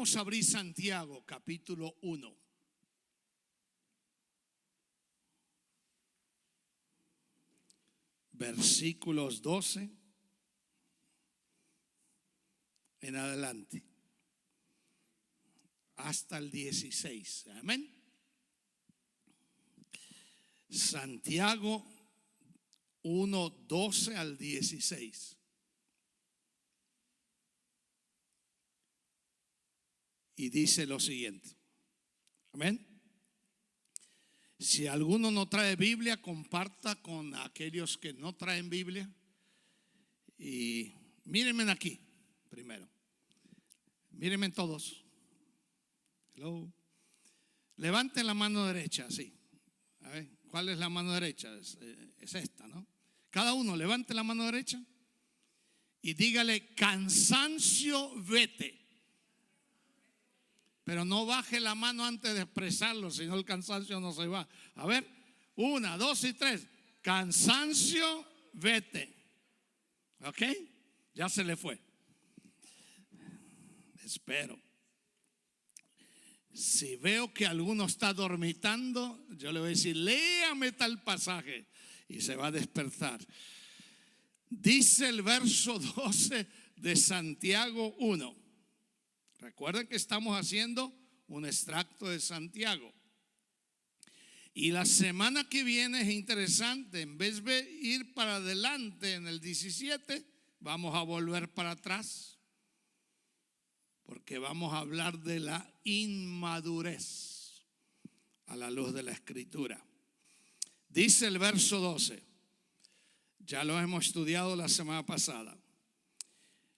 Vamos a abrir Santiago, capítulo 1. Versículos 12 en adelante, hasta el 16. Amén. Santiago 1, 12 al 16. Y dice lo siguiente. Amén. Si alguno no trae Biblia, comparta con aquellos que no traen Biblia. Y mírenme aquí primero. Mírenme todos. Hello. Levanten la mano derecha, sí. A ver, ¿cuál es la mano derecha? Es esta, ¿no? Cada uno levante la mano derecha y dígale: cansancio, vete. Pero no baje la mano antes de expresarlo, si no el cansancio no se va. A ver, 1, 2 y 3. Cansancio, vete. ¿Ok? Ya se le fue. Espero. Si veo que alguno está dormitando, yo le voy a decir: léame tal pasaje, y se va a despertar. Dice el verso 12 de Santiago 1. Recuerden que estamos haciendo un extracto de Santiago. Y la semana que viene es interesante. En vez de ir para adelante en el 17, vamos a volver para atrás, porque vamos a hablar de la inmadurez a la luz de la Escritura. Dice el verso 12. Ya lo hemos estudiado la semana pasada.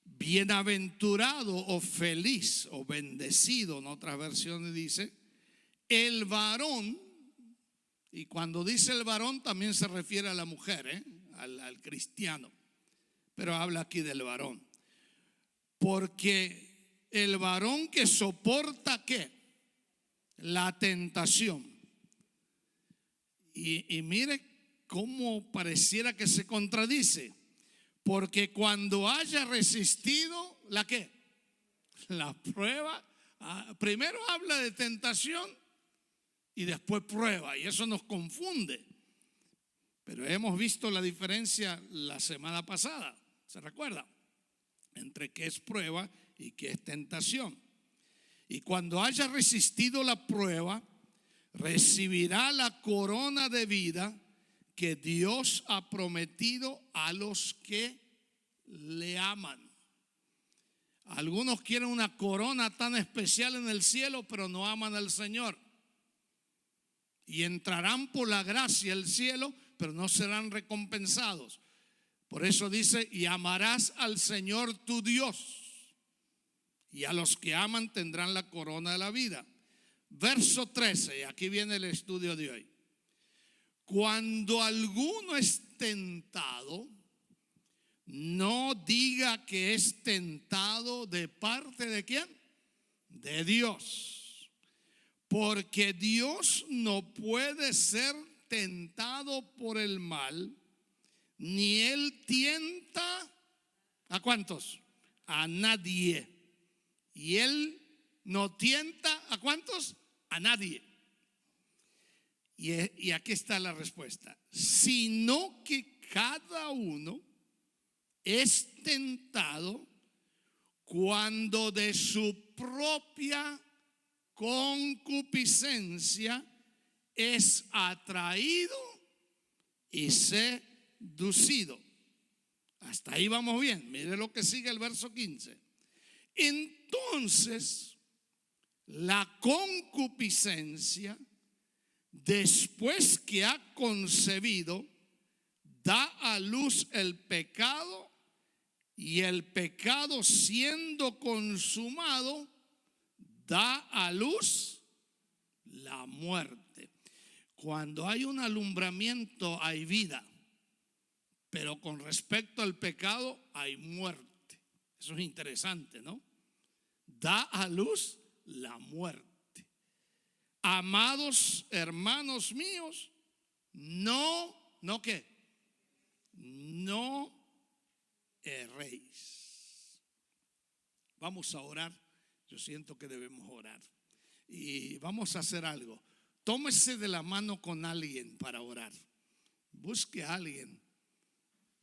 Bienaventurado o feliz o bendecido, en otras versiones dice, el varón. Y cuando dice el varón también se refiere a la mujer, al cristiano, pero habla aquí del varón. Porque el varón que soporta ¿qué? La tentación. Y mire cómo pareciera que se contradice. Porque cuando haya resistido la ¿qué? La prueba. Primero habla de tentación y después prueba, y eso nos confunde. Pero hemos visto la diferencia la semana pasada, ¿se recuerda? Entre qué es prueba y qué es tentación. Y cuando haya resistido la prueba, recibirá la corona de vida que Dios ha prometido a los que le aman. Algunos quieren una corona tan especial en el cielo, pero no aman al Señor. Y entrarán por la gracia al cielo, pero no serán recompensados. Por eso dice: y amarás al Señor tu Dios, y a los que aman tendrán la corona de la vida. Verso 13, y aquí viene el estudio de hoy. Cuando alguno es tentado, no diga que es tentado de parte de ¿quién? De Dios. Porque Dios no puede ser tentado por el mal, ni Él tienta ¿a cuántos? A nadie. Y Él no tienta ¿a cuántos? A nadie. Y aquí está la respuesta. Sino que cada uno es tentado cuando de su propia concupiscencia es atraído y seducido. Hasta ahí vamos bien. Mire lo que sigue el verso 15. Entonces, la concupiscencia, después que ha concebido, da a luz el pecado, y el pecado, siendo consumado, da a luz la muerte. Cuando hay un alumbramiento hay vida, pero con respecto al pecado hay muerte. Eso es interesante, ¿no? Da a luz la muerte. Amados hermanos míos, no ¿qué? No erréis. Vamos a orar. Yo siento que debemos orar. Y vamos a hacer algo. Tómese de la mano con alguien para orar. Busque a alguien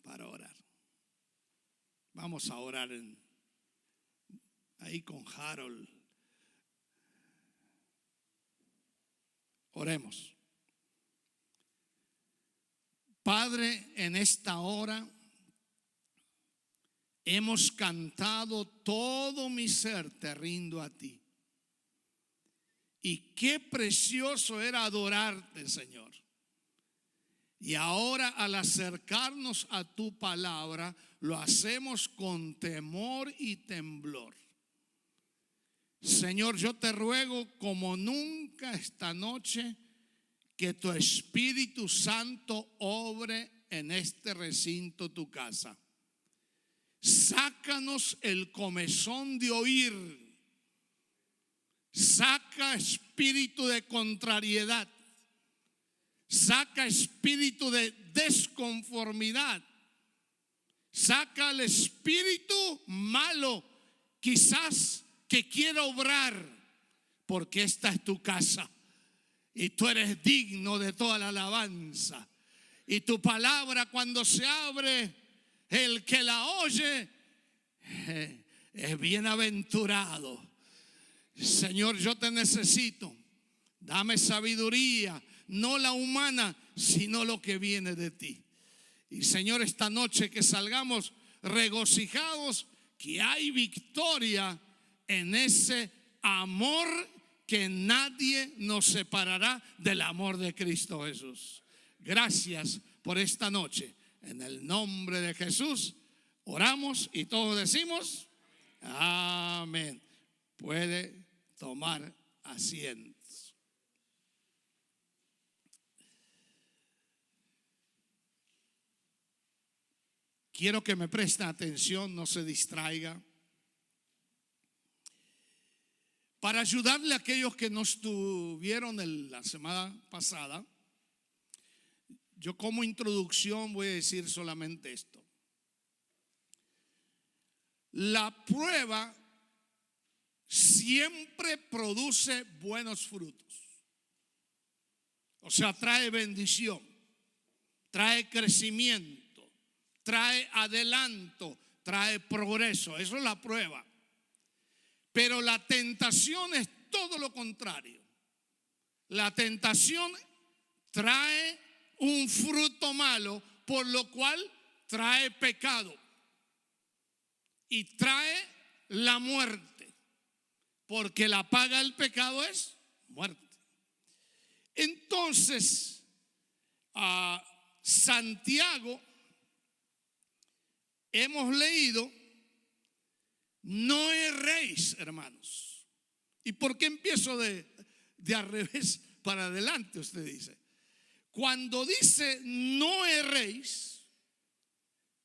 para orar. Vamos a orar ahí con Harold. Oremos. Padre, en esta hora hemos cantado todo mi ser, te rindo a ti. Y qué precioso era adorarte, Señor. Y ahora al acercarnos a tu palabra, lo hacemos con temor y temblor. Señor, yo te ruego como nunca esta noche que tu Espíritu Santo obre en este recinto, tu casa. Sácanos el comezón de oír. Saca espíritu de contrariedad. Saca espíritu de desconformidad. Saca el espíritu malo, quizás que quiera obrar, porque esta es tu casa y tú eres digno de toda la alabanza. Y tu palabra, cuando se abre, el que la oye es bienaventurado. Señor, yo te necesito. Dame sabiduría, no la humana, sino lo que viene de ti. Y Señor, esta noche que salgamos regocijados, que hay victoria en ese amor que nadie nos separará del amor de Cristo Jesús. Gracias por esta noche. En el nombre de Jesús oramos y todos decimos amén. Puede tomar asiento. Quiero que me presten atención, no se distraiga. Para ayudarle a aquellos que no estuvieron la semana pasada, yo como introducción voy a decir solamente esto. La prueba siempre produce buenos frutos. O sea, trae bendición, trae crecimiento, trae adelanto, trae progreso. Eso es la prueba. Pero la tentación es todo lo contrario. La tentación trae un fruto malo, por lo cual trae pecado y trae la muerte, porque la paga del pecado es muerte. Entonces, a Santiago hemos leído: no erréis, hermanos. ¿Y por qué empiezo de al revés para adelante? Usted dice, cuando dice no erréis,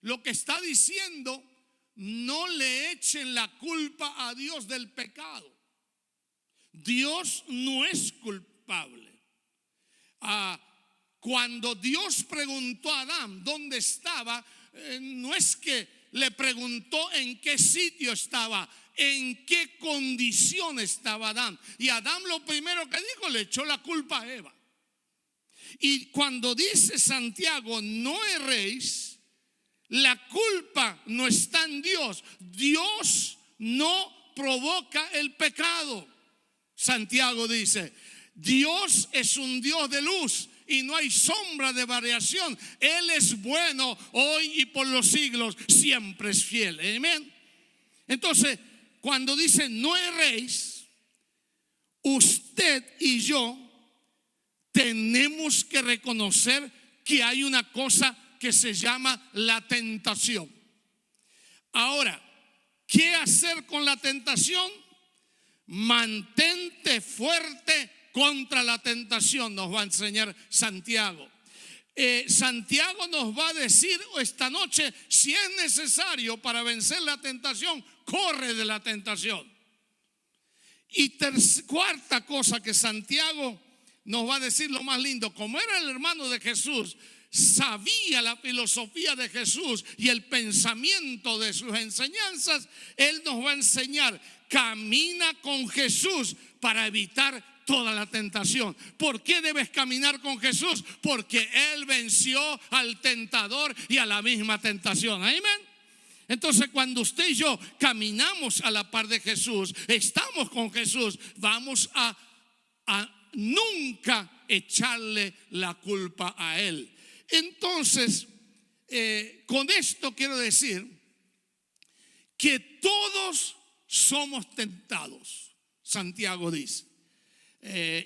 lo que está diciendo: no le echen la culpa a Dios del pecado. Dios no es culpable. Cuando Dios preguntó a Adán dónde estaba, no es que le preguntó en qué sitio estaba, en qué condición estaba Adán. Y Adán lo primero que dijo, le echó la culpa a Eva. Y cuando dice Santiago, no erréis, la culpa no está en Dios. Dios no provoca el pecado. Santiago dice, Dios es un Dios de luz y no hay sombra de variación. Él es bueno hoy y por los siglos, siempre es fiel. Amén. Entonces, cuando dice no erréis, usted y yo tenemos que reconocer que hay una cosa que se llama la tentación. Ahora, ¿qué hacer con la tentación? Mantente fuerte contra la tentación, nos va a enseñar Santiago. Santiago nos va a decir esta noche, si es necesario para vencer la tentación, corre de la tentación. Y cuarta cosa que Santiago nos va a decir, lo más lindo: como era el hermano de Jesús, sabía la filosofía de Jesús y el pensamiento de sus enseñanzas, Él nos va a enseñar: camina con Jesús para evitar toda la tentación. ¿Por qué debes caminar con Jesús? Porque Él venció al tentador y a la misma tentación. Amén. Entonces, cuando usted y yo caminamos a la par de Jesús, estamos con Jesús, vamos a nunca echarle la culpa a Él. Entonces, con esto quiero decir que todos somos tentados, Santiago dice.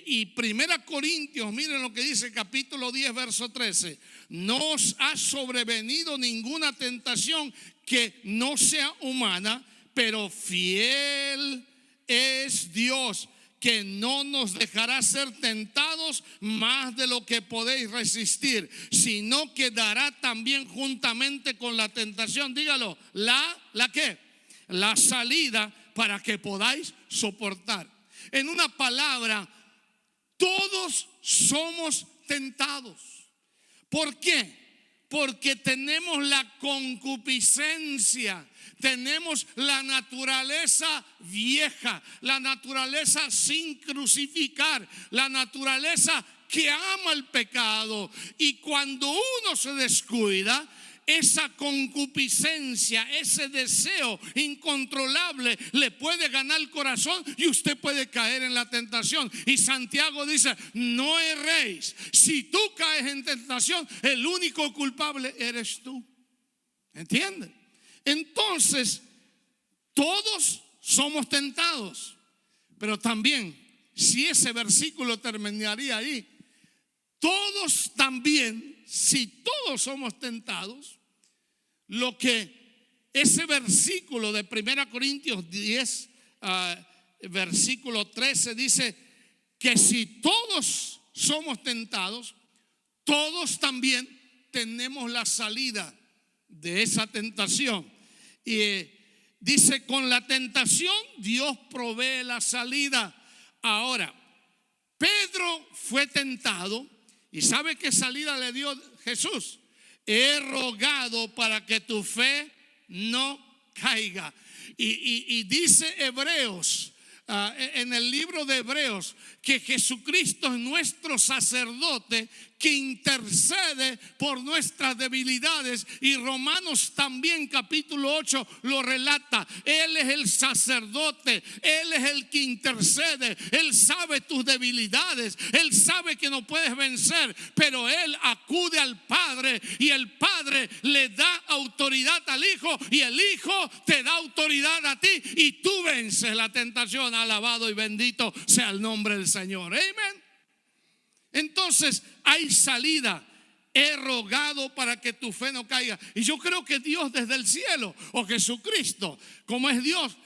Y 1 Corintios, miren lo que dice, capítulo 10, verso 13: no os ha sobrevenido ninguna tentación que no sea humana, pero fiel es Dios, que no nos dejará ser tentados más de lo que podéis resistir, sino que dará también juntamente con la tentación, dígalo, ¿la qué? La salida para que podáis soportar. En una palabra, todos somos tentados. ¿Por qué? Porque tenemos la concupiscencia, tenemos la naturaleza vieja, la naturaleza sin crucificar, la naturaleza que ama el pecado. Y cuando uno se descuida, esa concupiscencia, ese deseo incontrolable le puede ganar el corazón y usted puede caer en la tentación. Y Santiago dice: no erréis. Si tú caes en tentación, el único culpable eres tú. ¿Entiendes? Entonces, todos somos tentados. Pero también, si ese versículo terminaría ahí, todos también, si todos somos tentados, lo que ese versículo de 1 Corintios 10, versículo 13 dice que si todos somos tentados, todos también tenemos la salida de esa tentación. Y dice: con la tentación Dios provee la salida. Ahora, Pedro fue tentado y ¿sabe qué salida le dio Jesús? He rogado para que tu fe no caiga. Y dice Hebreos, en el libro de Hebreos, que Jesucristo es nuestro sacerdote que intercede por nuestras debilidades. Y Romanos también capítulo 8 lo relata. Él es el sacerdote, Él es el que intercede. Él sabe tus debilidades, Él sabe que no puedes vencer, pero Él acude al Padre y el Padre le da autoridad al Hijo y el Hijo te da autoridad a ti y tú vences la tentación. Alabado y bendito sea el nombre del Señor. Amén. Entonces hay salida. He rogado para que tu fe no caiga. Y yo creo que Dios desde el cielo, o Jesucristo, como es Dios,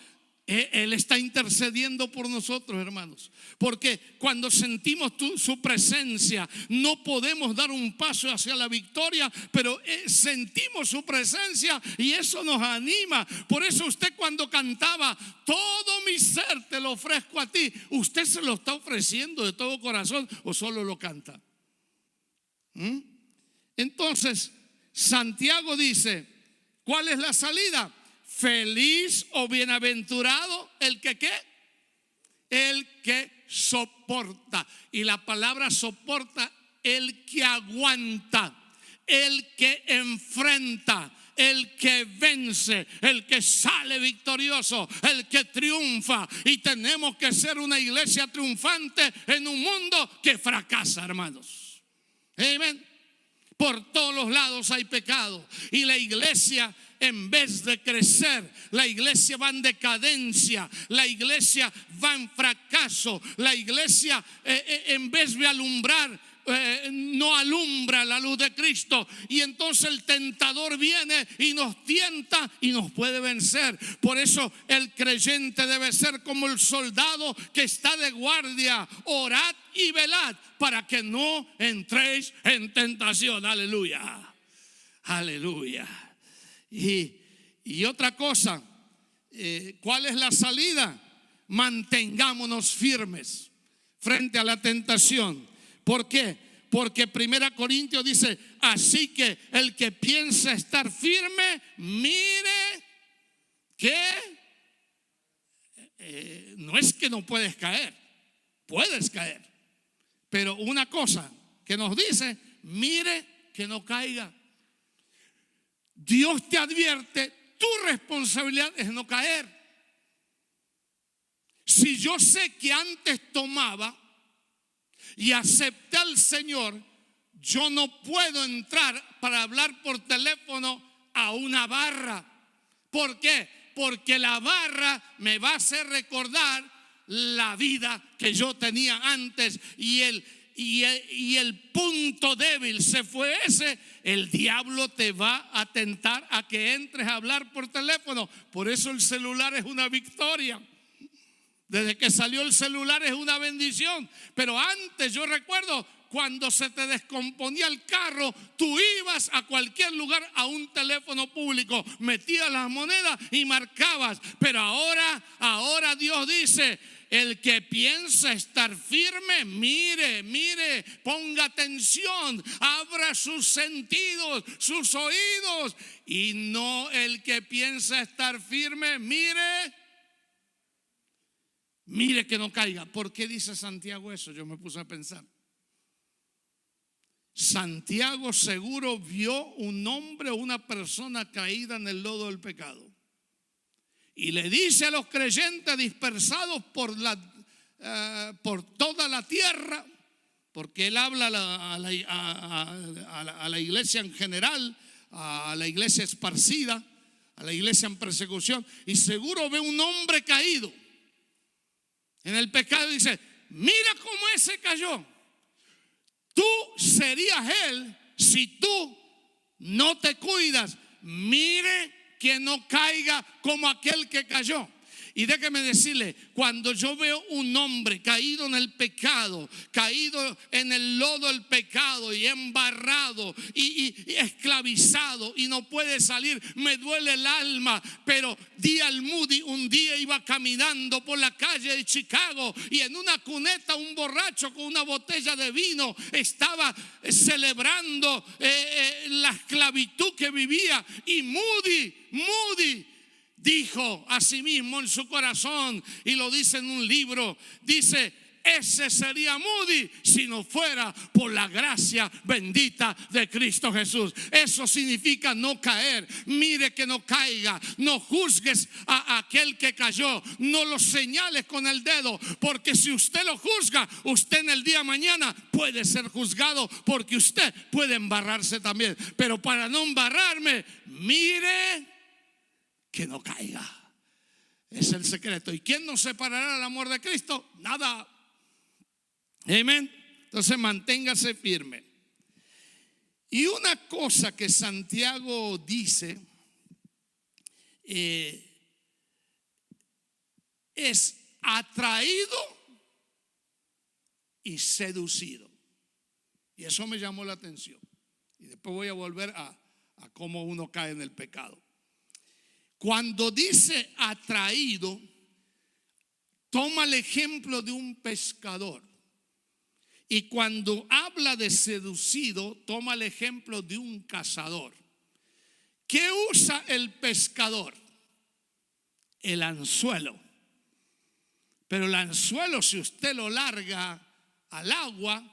Él está intercediendo por nosotros, hermanos. Porque cuando sentimos su presencia, no podemos dar un paso hacia la victoria, pero sentimos su presencia y eso nos anima. Por eso usted, cuando cantaba todo mi ser te lo ofrezco a ti, ¿usted se lo está ofreciendo de todo corazón o solo lo canta? Entonces Santiago dice: ¿cuál es la salida? Feliz o bienaventurado el que ¿qué? El que soporta. Y la palabra soporta, el que aguanta, el que enfrenta, el que vence, el que sale victorioso, el que triunfa. Y tenemos que ser una iglesia triunfante en un mundo que fracasa, hermanos. Amén. Por todos los lados hay pecado y la iglesia, en vez de crecer, la iglesia va en decadencia, la iglesia va en fracaso, la iglesia en vez de alumbrar, no alumbra la luz de Cristo. Y entonces el tentador viene y nos tienta y nos puede vencer. Por eso el creyente debe ser como el soldado que está de guardia: orad y velad para que no entréis en tentación. Aleluya, aleluya. Y otra cosa, ¿cuál es la salida? Mantengámonos firmes frente a la tentación. ¿Por qué? Porque 1 Corintios dice, así que el que piensa estar firme, mire que no es que no puedes caer, puedes caer. Pero una cosa que nos dice, mire que no caiga. Dios te advierte, tu responsabilidad es no caer. Si yo sé que antes tomaba y acepté al Señor, yo no puedo entrar para hablar por teléfono a una barra. ¿Por qué? Porque la barra me va a hacer recordar la vida que yo tenía antes y el punto débil se fue ese. El diablo te va a tentar a que entres a hablar por teléfono. Por eso el celular es una victoria. Desde que salió el celular es una bendición. Pero antes yo recuerdo cuando se te descomponía el carro, tú ibas a cualquier lugar a un teléfono público, metías las monedas y marcabas. Pero ahora Dios dice, el que piensa estar firme, mire, ponga atención, abra sus sentidos, sus oídos. Y no el que piensa estar firme, mire que no caiga. ¿Por qué dice Santiago eso? Yo me puse a pensar. Santiago seguro vio un hombre o una persona caída en el lodo del pecado. Y le dice a los creyentes dispersados por toda la tierra, porque él habla a la iglesia en general, a la iglesia esparcida, a la iglesia en persecución, y seguro ve un hombre caído en el pecado y dice, mira cómo ese cayó. Tú serías él si tú no te cuidas. Mire que no caiga como aquel que cayó. Y déjeme decirle, cuando yo veo un hombre caído en el pecado, caído en el lodo del pecado y embarrado y esclavizado y no puede salir, me duele el alma. Pero D.L. Moody un día iba caminando por la calle de Chicago y en una cuneta un borracho con una botella de vino estaba celebrando la esclavitud que vivía. Y Moody dijo a sí mismo en su corazón, y lo dice en un libro, dice, ese sería Moody si no fuera por la gracia bendita de Cristo Jesús. Eso significa no caer. Mire que no caiga. No juzgues a aquel que cayó. No lo señales con el dedo, porque si usted lo juzga, usted en el día de mañana puede ser juzgado, porque usted puede embarrarse también. Pero para no embarrarme, mire que no caiga. Es el secreto. ¿Y quién nos separará del amor de Cristo? Nada. Amén. Entonces manténgase firme. Y una cosa que Santiago dice es atraído y seducido. Y eso me llamó la atención. Y después voy a volver a cómo uno cae en el pecado. Cuando dice atraído, toma el ejemplo de un pescador. Y cuando habla de seducido, toma el ejemplo de un cazador. ¿Qué usa el pescador? El anzuelo. Pero el anzuelo, si usted lo larga al agua,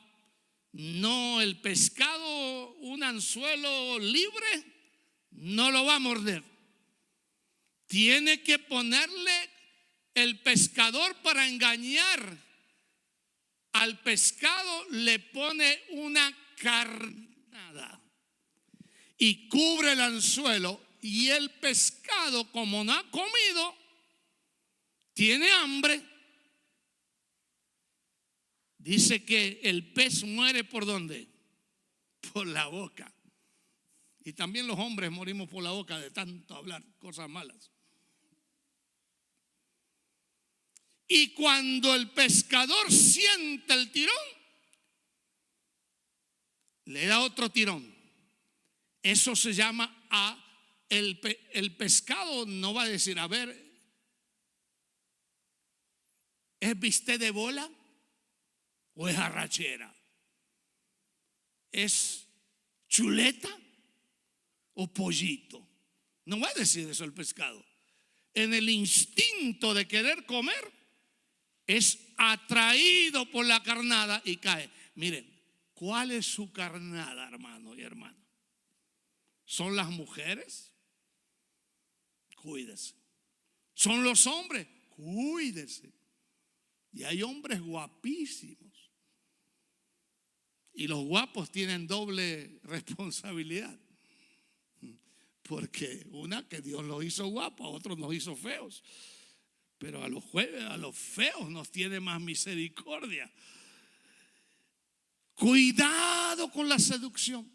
no, el pescado, un anzuelo libre, no lo va a morder. Tiene que ponerle el pescador para engañar al pescado, le pone una carnada y cubre el anzuelo, y el pescado, como no ha comido, tiene hambre. Dice que el pez muere ¿por dónde? Por la boca. Y también los hombres morimos por la boca de tanto hablar cosas malas. Y cuando el pescador siente el tirón, le da otro tirón. Eso se llama el pescado no va a decir, a ver, ¿es bistec de bola o es arrachera? ¿Es chuleta o pollito? No va a decir eso el pescado. En el instinto de querer comer, es atraído por la carnada y cae. Miren, ¿cuál es su carnada, hermano y hermana? ¿Son las mujeres? Cuídese. ¿Son los hombres? Cuídese. Y hay hombres guapísimos. Y los guapos tienen doble responsabilidad. Porque una, que Dios los hizo guapos, a otros nos hizo feos. Pero a los feos nos tiene más misericordia. Cuidado con la seducción.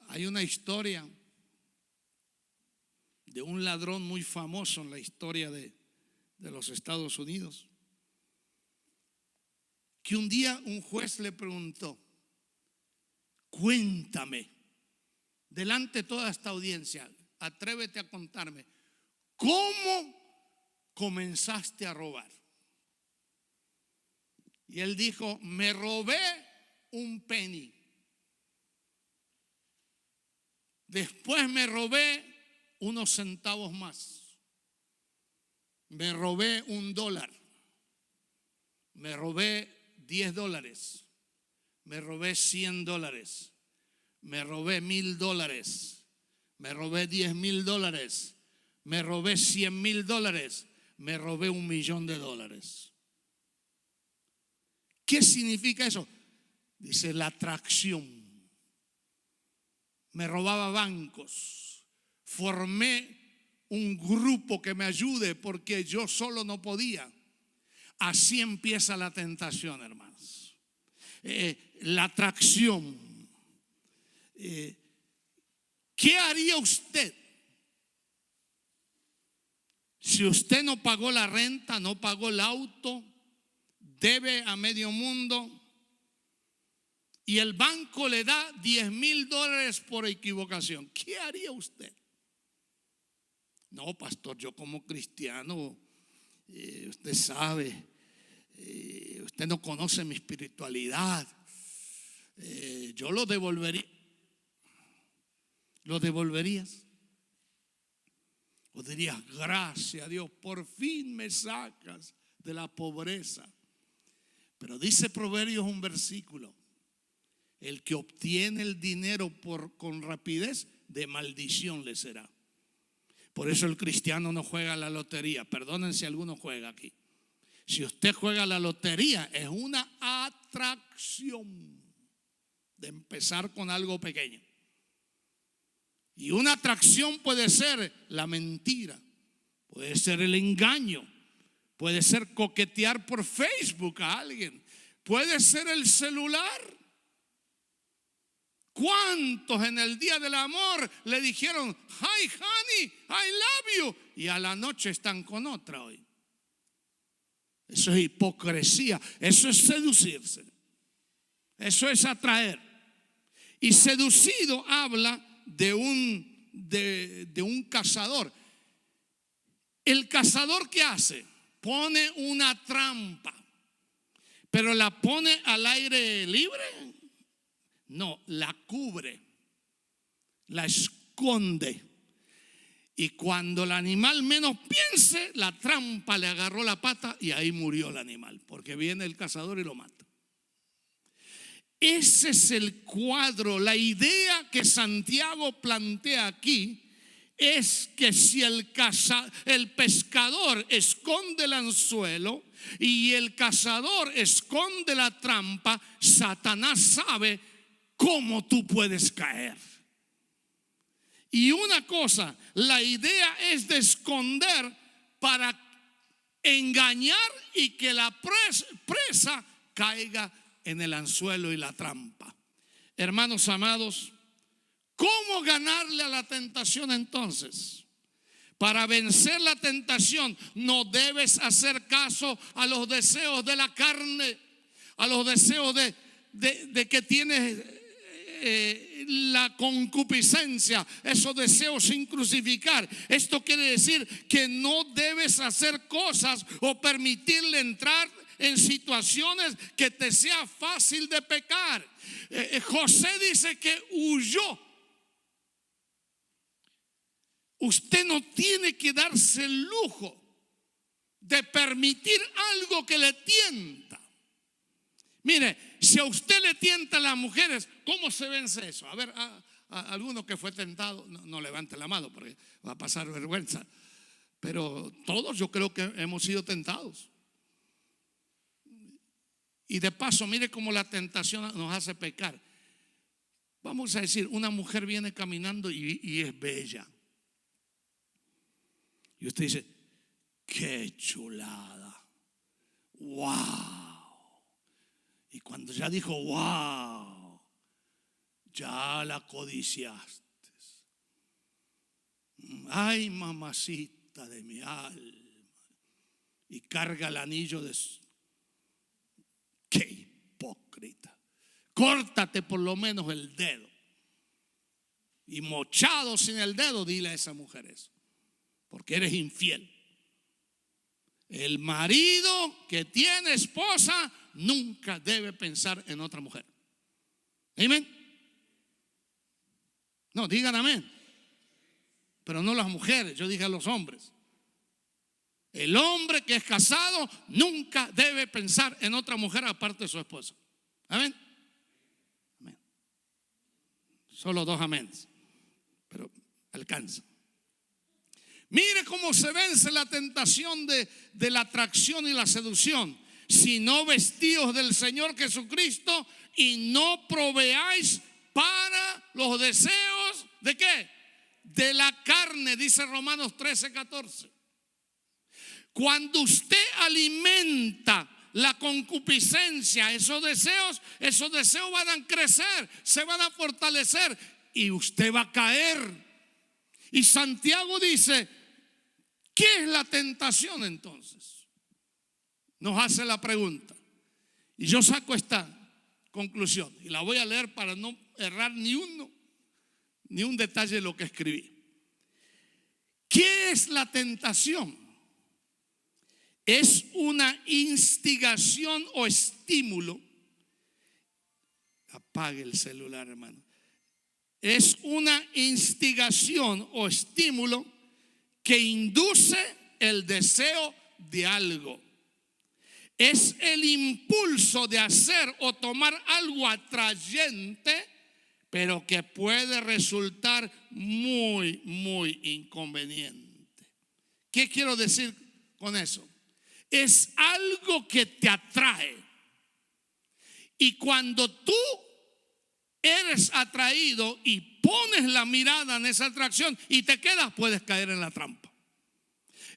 Hay una historia de un ladrón muy famoso en la historia de los Estados Unidos, que un día un juez le preguntó: cuéntame, delante de toda esta audiencia, atrévete a contarme, ¿cómo comenzaste a robar? Y él dijo: me robé un penny. Después me robé unos centavos más. Me robé $1. Me robé $10. Me robé $100. Me robé $1,000. Me robé $10,000. Me robé $100,000. Me robé $1,000,000. ¿Qué significa eso? Dice la atracción. Me robaba bancos. Formé un grupo que me ayude porque yo solo no podía. Así empieza la tentación, hermanos. La atracción. ¿Qué haría usted si usted no pagó la renta, no pagó el auto, debe a medio mundo y el banco le da $10,000 por equivocación? ¿Qué haría usted? No, pastor, yo como cristiano, usted sabe, usted no conoce mi espiritualidad, yo lo devolvería. ¿Lo devolverías? ¿O dirías: gracias a Dios, por fin me sacas de la pobreza? Pero dice Proverbios un versículo: el que obtiene el dinero con rapidez, de maldición le será. Por eso el cristiano no juega a la lotería. Perdonen si alguno juega aquí. Si usted juega a la lotería, es una atracción de empezar con algo pequeño. Y una atracción puede ser la mentira, puede ser el engaño, puede ser coquetear por Facebook a alguien, puede ser el celular. ¿Cuántos en el día del amor le dijeron: hi honey, I love you? Y a la noche están con otra hoy. Eso es hipocresía, eso es seducirse, eso es atraer. Y seducido habla de un cazador. El cazador, ¿qué hace? Pone una trampa, pero la pone al aire libre. No, la cubre, la esconde. Y cuando el animal menos piense, la trampa le agarró la pata y ahí murió el animal, porque viene el cazador y lo mata. Ese es el cuadro. La idea que Santiago plantea aquí es que si el pescador esconde el anzuelo y el cazador esconde la trampa, Satanás sabe cómo tú puedes caer. Y una cosa, la idea es de esconder para engañar y que la presa caiga en el anzuelo y la trampa. Hermanos amados, ¿cómo ganarle a la tentación entonces? Para vencer la tentación no debes hacer caso a los deseos de la carne, a los deseos de que tienes la concupiscencia, esos deseos sin crucificar. Esto quiere decir que no debes hacer cosas o permitirle entrar en situaciones que te sea fácil de pecar. José dice que huyó. Usted no tiene que darse el lujo de permitir algo que le tienta. Mire, si a usted le tienta a las mujeres, ¿cómo se vence eso? A ver, a alguno que fue tentado, no levante la mano porque va a pasar vergüenza. Pero todos yo creo que hemos sido tentados. Y de paso, mire cómo la tentación nos hace pecar. Vamos a decir, una mujer viene caminando y es bella. Y usted dice, qué chulada. Wow. Y cuando ya dijo wow, ya la codiciaste. Ay, mamacita de mi alma. Y carga el anillo de su... Qué hipócrita. Córtate por lo menos el dedo. Y mochado sin el dedo, dile a esa mujer eso, porque eres infiel. El marido que tiene esposa nunca debe pensar en otra mujer. Amén. No, digan amén. Pero no las mujeres, yo dije a los hombres. El hombre que es casado nunca debe pensar en otra mujer aparte de su esposa. Amén. Amén. Solo 2 améns, pero alcanza. Mire cómo se vence la tentación de la atracción y la seducción. Si no vestidos del Señor Jesucristo y no proveáis para los deseos ¿de qué? De la carne, dice Romanos 13:14. Cuando usted alimenta la concupiscencia, esos deseos van a crecer, se van a fortalecer y usted va a caer. Y Santiago dice, ¿qué es la tentación entonces? Nos hace la pregunta. Y yo saco esta conclusión y la voy a leer para no errar ni un detalle de lo que escribí. ¿Qué es la tentación? Es una instigación o estímulo. Apague el celular, hermano. Es una instigación o estímulo que induce el deseo de algo. Es el impulso de hacer o tomar algo atrayente, pero que puede resultar muy, muy inconveniente. ¿Qué quiero decir con eso? Es algo que te atrae. Y cuando tú eres atraído y pones la mirada en esa atracción y te quedas, puedes caer en la trampa.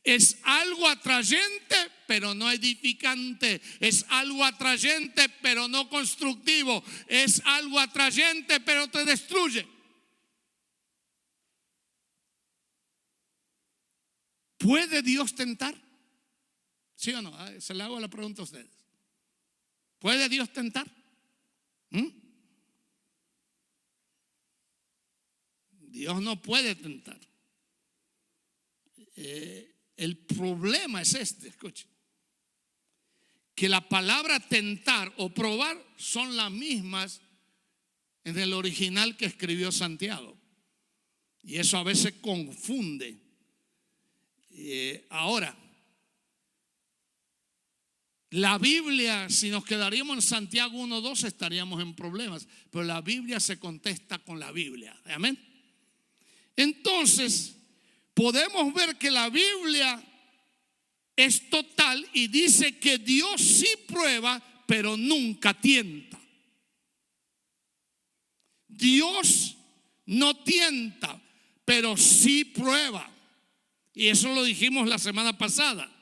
Es algo atrayente, pero no edificante. Es algo atrayente, pero no constructivo. Es algo atrayente, pero te destruye. ¿Puede Dios tentar? ¿Sí o no? Se le hago la pregunta a ustedes. ¿Puede Dios tentar? Dios no puede tentar. El problema es este, escuchen, que la palabra tentar o probar son las mismas en el original que escribió Santiago. Y eso a veces confunde. Ahora, la Biblia, si nos quedaríamos en Santiago 1:2 estaríamos en problemas, pero la Biblia se contesta con la Biblia. Amén. Entonces, podemos ver que la Biblia es total y dice que Dios sí prueba, pero nunca tienta. Dios no tienta, pero sí prueba. Y eso lo dijimos la semana pasada.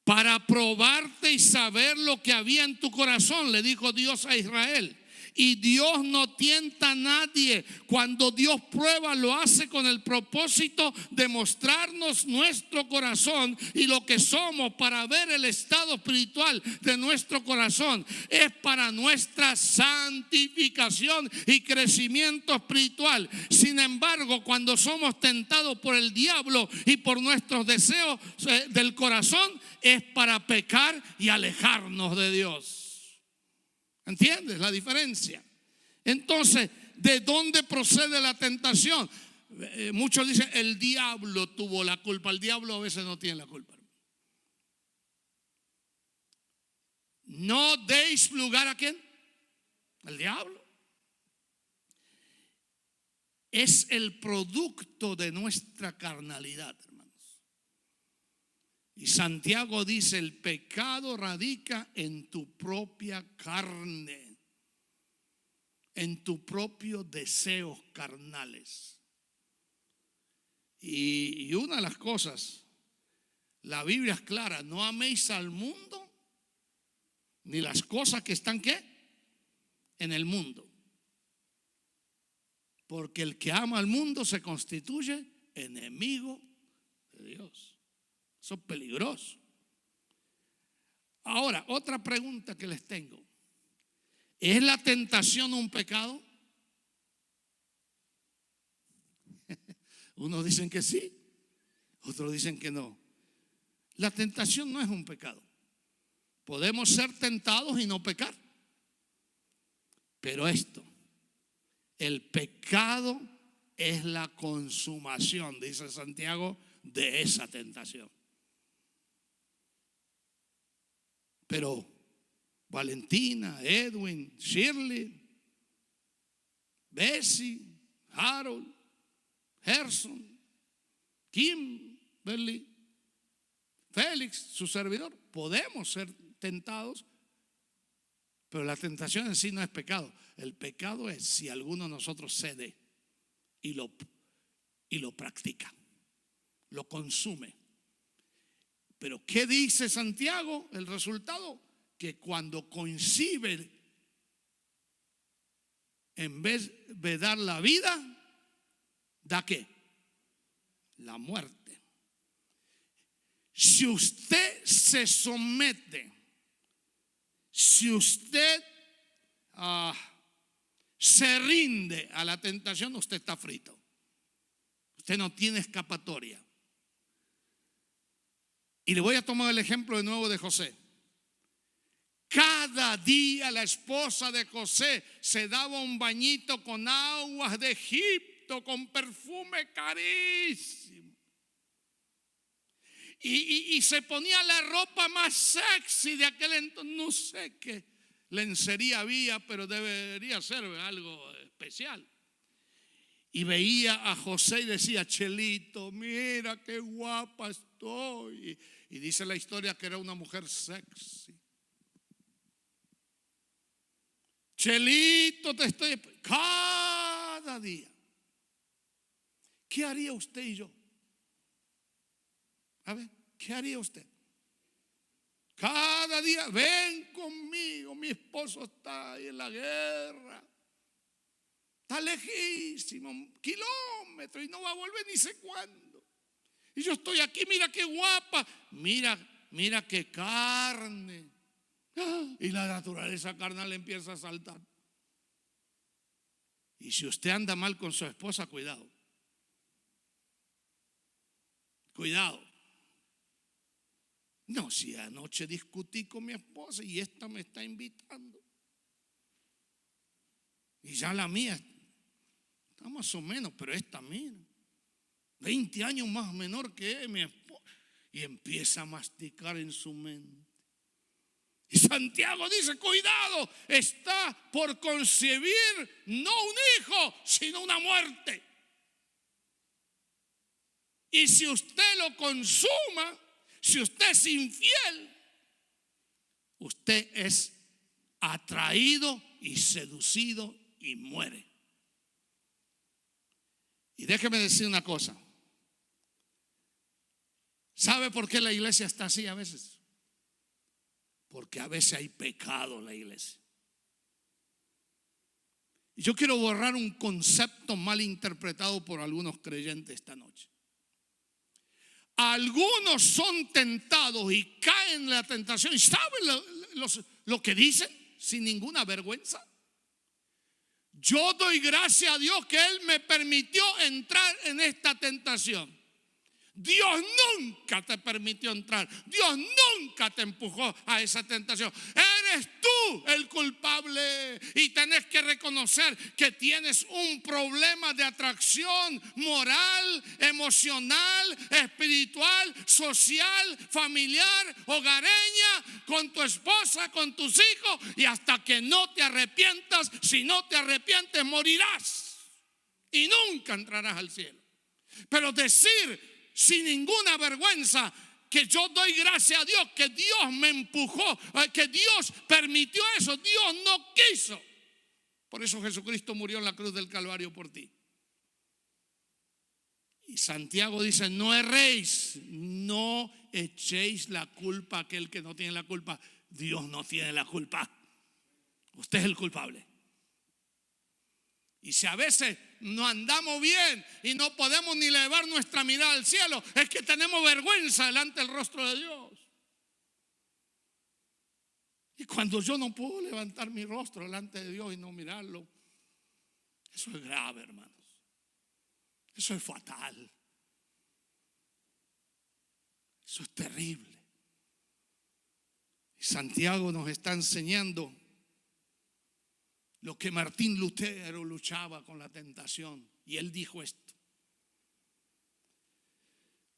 Para probarte y saber lo que había en tu corazón, le dijo Dios a Israel. Y Dios no tienta a nadie. Cuando Dios prueba, lo hace con el propósito de mostrarnos nuestro corazón y lo que somos, para ver el estado espiritual de nuestro corazón. Es para nuestra santificación y crecimiento espiritual. Sin embargo, cuando somos tentados por el diablo y por nuestros deseos del corazón, es para pecar y alejarnos de Dios. ¿Entiendes la diferencia? Entonces, ¿de dónde procede la tentación? Muchos dicen, el diablo tuvo la culpa. El diablo a veces no tiene la culpa. No deis lugar a ¿quién? Al diablo. Es el producto de nuestra carnalidad, hermanos. Y Santiago dice, el pecado radica en tu propia carne, en tus propios deseos carnales. Y una de las cosas, la Biblia es clara, no améis al mundo ni las cosas que están ¿qué? En el mundo. Porque el que ama al mundo se constituye enemigo de Dios. Eso es peligroso. Ahora, otra pregunta que les tengo. ¿Es la tentación un pecado? Unos dicen que sí, otros dicen que no. La tentación no es un pecado. Podemos ser tentados y no pecar. Pero el pecado es la consumación, dice Santiago, de esa tentación. Pero Valentina, Edwin, Shirley, Bessie, Harold, Gerson, Kimberly, Félix, su servidor, podemos ser tentados, pero la tentación en sí no es pecado. El pecado es si alguno de nosotros cede y lo practica, lo consume. Pero ¿qué dice Santiago? El resultado, que cuando concibe, en vez de dar la vida, ¿da qué? La muerte. Si usted se somete, si usted se rinde a la tentación, usted está frito. Usted no tiene escapatoria. Y le voy a tomar el ejemplo de nuevo de José. Cada día la esposa de José se daba un bañito con aguas de Egipto, con perfume carísimo. Y se ponía la ropa más sexy de aquel entonces. No sé qué lencería había, pero debería ser algo especial. Y veía a José y decía, Chelito, mira qué guapa estoy. Y dice la historia que era una mujer sexy. Chelito, te estoy... Cada día. ¿Qué haría usted y yo? A ver, ¿qué haría usted? Cada día, ven conmigo, mi esposo está ahí en la guerra. Está lejísimo, kilómetros, y no va a volver ni sé cuándo. Y yo estoy aquí, mira qué guapa, mira qué carne. Y la naturaleza carnal empieza a saltar. Y si usted anda mal con su esposa, cuidado. Cuidado. No, si anoche discutí con mi esposa y esta me está invitando. Y ya la mía está más o menos, pero esta mira, 20 años más menor que mi esposa. Y empieza a masticar en su mente. Y Santiago dice, cuidado, está por concebir no un hijo, sino una muerte. Y si usted lo consuma, si usted es infiel, usted es atraído y seducido y muere. Y déjeme decir una cosa. ¿Sabe por qué la iglesia está así a veces? Porque a veces hay pecado en la iglesia. Yo quiero borrar un concepto mal interpretado por algunos creyentes esta noche. Algunos son tentados y caen en la tentación. ¿Y saben lo que dicen sin ninguna vergüenza? Yo doy gracias a Dios que Él me permitió entrar en esta tentación. Dios nunca te permitió entrar. Dios nunca te empujó a esa tentación. Eres tú el culpable. Y tenés que reconocer que tienes un problema de atracción moral, emocional, espiritual, social, familiar, hogareña, con tu esposa, con tus hijos. Y hasta que no te arrepientas, si no te arrepientes, morirás. Y nunca entrarás al cielo. Pero decir sin ninguna vergüenza que yo doy gracias a Dios, que Dios me empujó, que Dios permitió eso, Dios no quiso. Por eso Jesucristo murió en la cruz del Calvario por ti. Y Santiago dice: no erréis, no echéis la culpa a aquel que no tiene la culpa. Dios no tiene la culpa, usted es el culpable. Y si a veces no andamos bien y no podemos ni elevar nuestra mirada al cielo, es que tenemos vergüenza delante del rostro de Dios. Y cuando yo no puedo levantar mi rostro delante de Dios y no mirarlo, eso es grave, hermanos. Eso es fatal. Eso es terrible. Y Santiago nos está enseñando lo que Martín Lutero luchaba con la tentación. Y él dijo esto: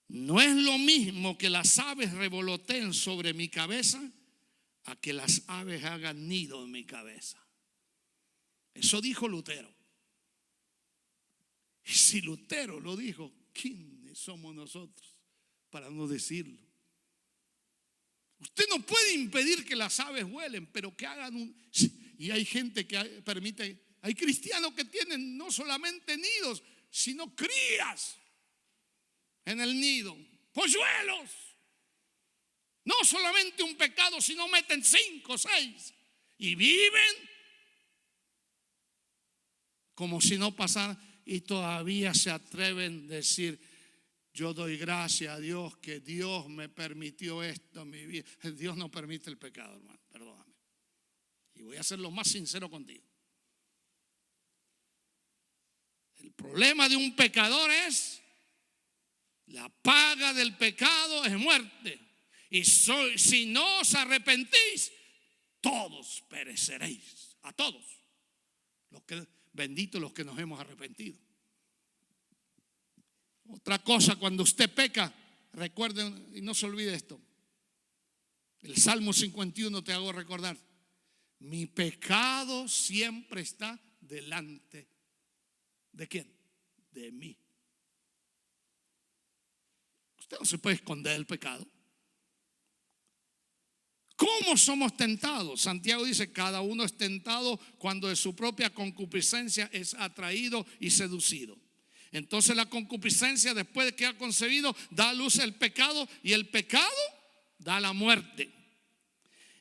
no es lo mismo que las aves revoloteen sobre mi cabeza a que las aves hagan nido en mi cabeza. Eso dijo Lutero. Y si Lutero lo dijo, ¿quiénes somos nosotros para no decirlo? Usted no puede impedir que las aves vuelen, pero que hagan un... Y hay gente que permite, hay cristianos que tienen no solamente nidos, sino crías en el nido, polluelos. No solamente un pecado, sino meten 5, 6 y viven como si no pasara, y todavía se atreven a decir: yo doy gracias a Dios que Dios me permitió esto en mi vida. Dios no permite el pecado, hermano, perdóname. Y voy a ser lo más sincero contigo. El problema de un pecador es: la paga del pecado es muerte. Y si no os arrepentís, todos pereceréis. A todos. Benditos los que nos hemos arrepentido. Otra cosa, cuando usted peca, recuerden y no se olvide esto. El Salmo 51 te hago recordar: mi pecado siempre está delante. ¿De quién? De mí. Usted no se puede esconder del pecado. ¿Cómo somos tentados? Santiago dice: cada uno es tentado cuando de su propia concupiscencia es atraído y seducido. Entonces la concupiscencia, después de que ha concebido, da a luz el pecado, y el pecado da la muerte.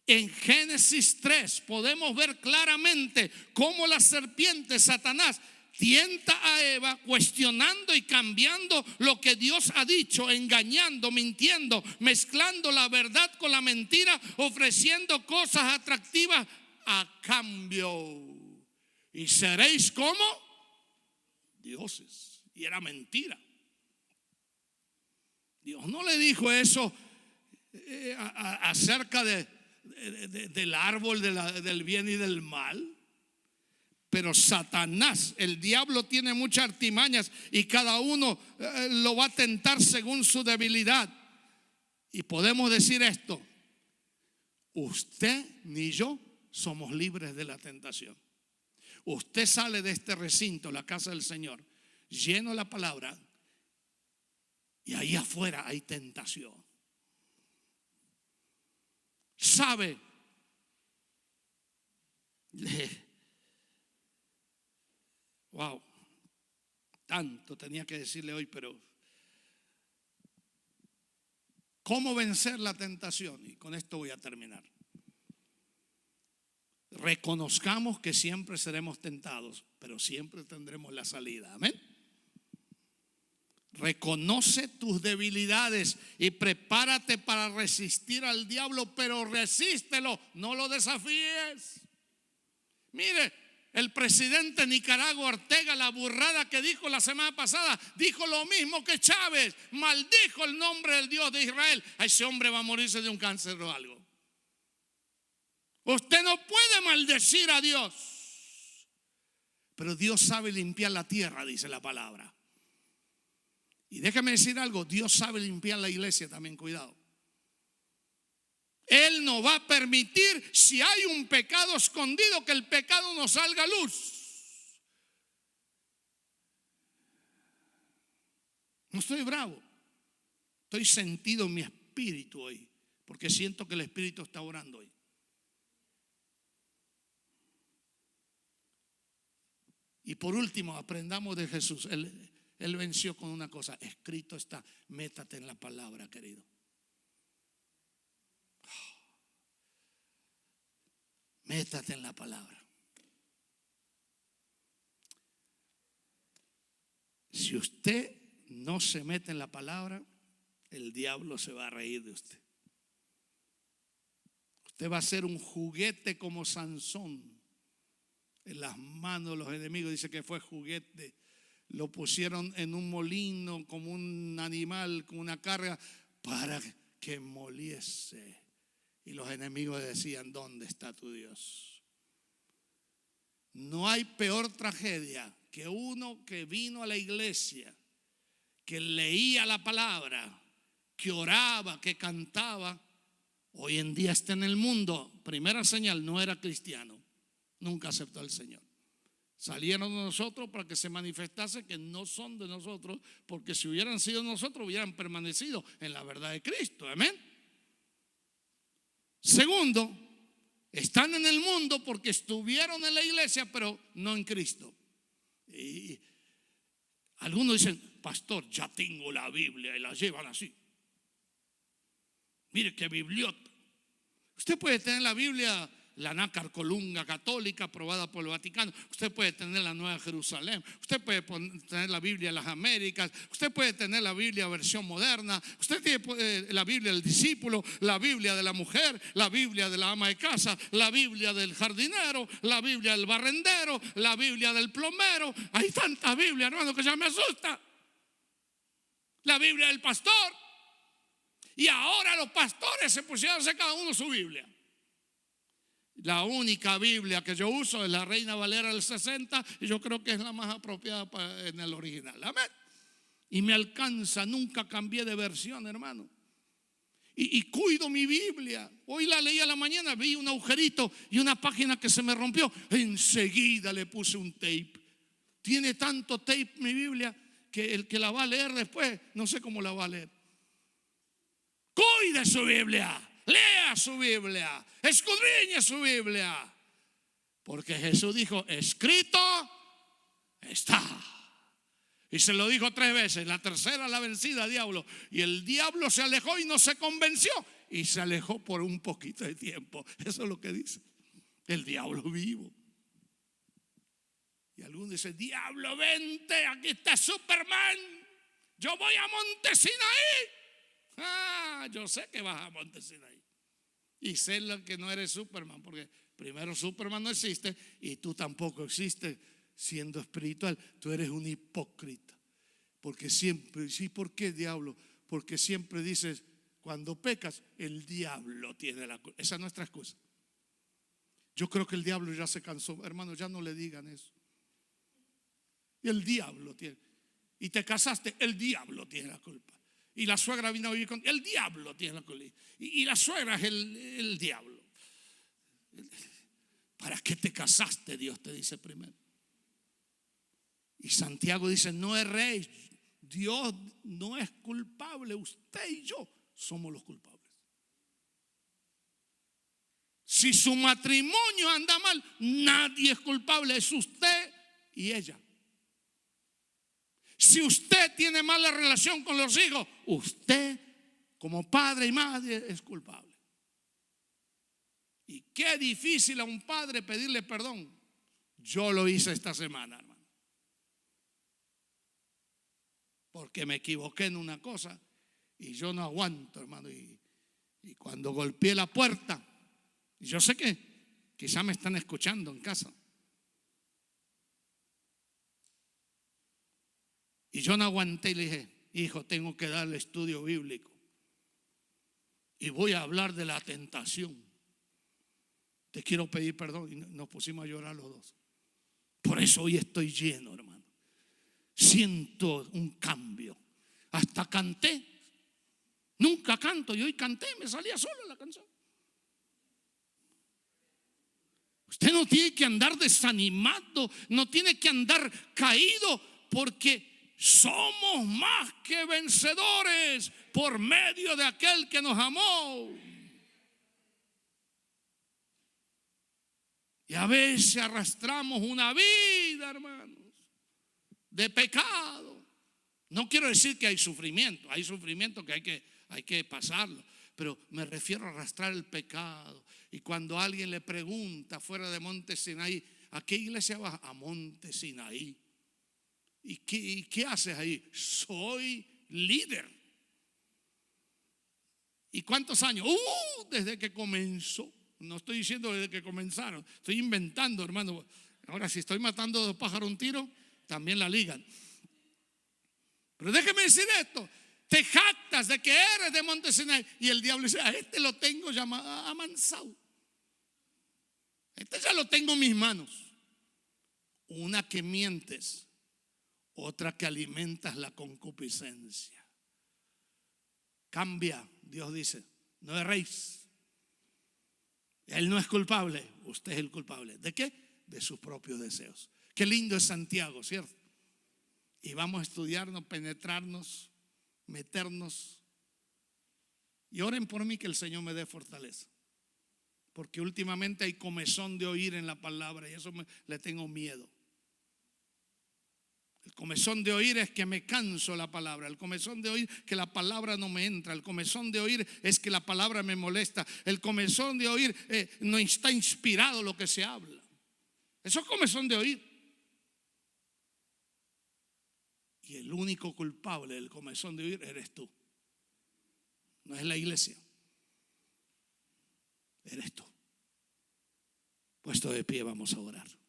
En Génesis 3 podemos ver claramente cómo la serpiente, Satanás, tienta a Eva cuestionando y cambiando lo que Dios ha dicho, engañando, mintiendo, mezclando la verdad con la mentira, ofreciendo cosas atractivas a cambio. Y seréis como dioses. Y era mentira. Dios no le dijo eso acerca del árbol del bien y del mal. Pero Satanás, el diablo, tiene muchas artimañas y cada uno lo va a tentar según su debilidad. Y podemos decir esto: usted ni yo somos libres de la tentación. Usted sale de este recinto, la casa del Señor, lleno de la palabra, y ahí afuera hay tentación. ¿Sabe? Wow, tanto tenía que decirle hoy, pero ¿cómo vencer la tentación? Y con esto voy a terminar. reconozcamos que siempre seremos tentados, pero siempre tendremos la salida. Amén. Reconoce tus debilidades y prepárate para resistir al diablo, pero resístelo, no lo desafíes. Mire, el presidente de Nicaragua, Ortega, la burrada que dijo la semana pasada, dijo lo mismo que Chávez, maldijo el nombre del Dios de Israel. A ese hombre va a morirse de un cáncer o algo. Usted no puede maldecir a Dios, pero Dios sabe limpiar la tierra, dice la palabra. Y déjame decir algo, Dios sabe limpiar la iglesia también, cuidado. Él no va a permitir, si hay un pecado escondido, que el pecado no salga a luz. No estoy bravo, estoy sentido en mi espíritu hoy, porque siento que el Espíritu está orando hoy. Y por último, aprendamos de Jesús. Él venció con una cosa: escrito está. Métate en la palabra, querido. Métate en la palabra. Si usted no se mete en la palabra, el diablo se va a reír de usted. Usted va a ser un juguete como Sansón en las manos de los enemigos. Dice que fue juguete. Lo pusieron en un molino como un animal, con una carga, para que moliese. Y los enemigos decían: ¿dónde está tu Dios? No hay peor tragedia que uno que vino a la iglesia, que leía la palabra, que oraba, que cantaba, hoy en día está en el mundo. Primera señal: no era cristiano, nunca aceptó al Señor. Salieron de nosotros para que se manifestase que no son de nosotros, porque si hubieran sido nosotros hubieran permanecido en la verdad de Cristo. Amén. Segundo, están en el mundo porque estuvieron en la iglesia, pero no en Cristo. Y algunos dicen: pastor, ya tengo la Biblia, y la llevan así. Mire qué bibliota. Usted puede tener la Biblia, la Nácar Colunga católica aprobada por el Vaticano. Usted puede tener la Nueva Jerusalén. Usted puede tener la Biblia de las Américas. Usted puede tener la Biblia versión moderna. Usted tiene la Biblia del discípulo, la Biblia de la mujer, la Biblia de la ama de casa, la Biblia del jardinero, la Biblia del barrendero, la Biblia del plomero. Hay tanta Biblia, hermano, que ya me asusta. La Biblia del pastor. Y ahora los pastores se pusieron a hacer cada uno su Biblia. La única Biblia que yo uso es la Reina Valera del 60, y yo creo que es la más apropiada en el original. Amén. Y me alcanza, nunca cambié de versión, hermano. Y cuido mi Biblia. Hoy la leí a la mañana, vi un agujerito y una página que se me rompió. Enseguida le puse un tape. Tiene tanto tape mi Biblia que el que la va a leer después, no sé cómo la va a leer. Cuide su Biblia. Lea su Biblia, escudriñe su Biblia, porque Jesús dijo: escrito está. Y se lo dijo 3 veces. La tercera la vencida, diablo. Y el diablo se alejó y no se convenció. Y se alejó por un poquito de tiempo. Eso es lo que dice el diablo vivo. Y algunos dicen: diablo, vente, aquí está Superman. Yo voy a Montesinaí. Yo sé que vas a Montesinaí. Y sé lo que no eres Superman, porque primero Superman no existe y tú tampoco existes siendo espiritual. Tú eres un hipócrita. Porque siempre, ¿sí? ¿Por qué, diablo? Porque siempre dices: cuando pecas, el diablo tiene la culpa. Esa es nuestra excusa. Yo creo que el diablo ya se cansó. Hermano, ya no le digan eso. Y el diablo tiene. Y te casaste, el diablo tiene la culpa. Y la suegra vino a vivir con el diablo tiene la culpa. Y la suegra es el diablo. ¿Para qué te casaste? Dios te dice primero. Y Santiago dice: no erréis. Dios no es culpable. Usted y yo somos los culpables. Si su matrimonio anda mal, nadie es culpable. Es usted y ella. Si usted tiene mala relación con los hijos, usted como padre y madre es culpable. Y qué difícil a un padre pedirle perdón. Yo lo hice esta semana, hermano. Porque me equivoqué en una cosa y yo no aguanto, hermano. Y cuando golpeé la puerta, yo sé que quizá me están escuchando en casa. Y yo no aguanté y le dije, hijo, tengo que darle estudio bíblico. Y voy a hablar de la tentación. Te quiero pedir perdón. Y nos pusimos a llorar los dos. Por eso hoy estoy lleno, hermano. Siento un cambio. Hasta canté. Nunca canto y hoy canté, me salía solo la canción. Usted no tiene que andar desanimado, no tiene que andar caído, porque somos más que vencedores por medio de aquel que nos amó. Y a veces arrastramos una vida, hermanos, de pecado. No quiero decir que hay sufrimiento que hay que pasarlo, pero me refiero a arrastrar el pecado. Y cuando alguien le pregunta fuera de Monte Sinaí, ¿a qué iglesia vas? A Monte Sinaí. ¿Y qué haces ahí? Soy líder. ¿Y cuántos años? Desde que comenzó. No estoy diciendo desde que comenzaron, estoy inventando, hermano. Ahora, si estoy matando dos pájaros un tiro, también la ligan. Pero déjeme decir esto: te jactas de que eres de Monte Sinaí, y el diablo dice, a este lo tengo ya amansado. Este ya lo tengo en mis manos. Una que mientes, otra que alimentas la concupiscencia. Cambia, Dios dice, no erréis. Él no es culpable, usted es el culpable. ¿De qué? De sus propios deseos. Qué lindo es Santiago, ¿cierto? Y vamos a estudiarnos, penetrarnos, meternos. Y oren por mí que el Señor me dé fortaleza. Porque últimamente hay comezón de oír en la palabra y eso le tengo miedo. El comezón de oír es que me canso la palabra. El comezón de oír que la palabra no me entra. El comezón de oír es que la palabra me molesta. El comezón de oír no está inspirado lo que se habla. Eso es comezón de oír. Y el único culpable del comezón de oír eres tú. No es la iglesia. Eres tú. Puesto de pie, vamos a orar.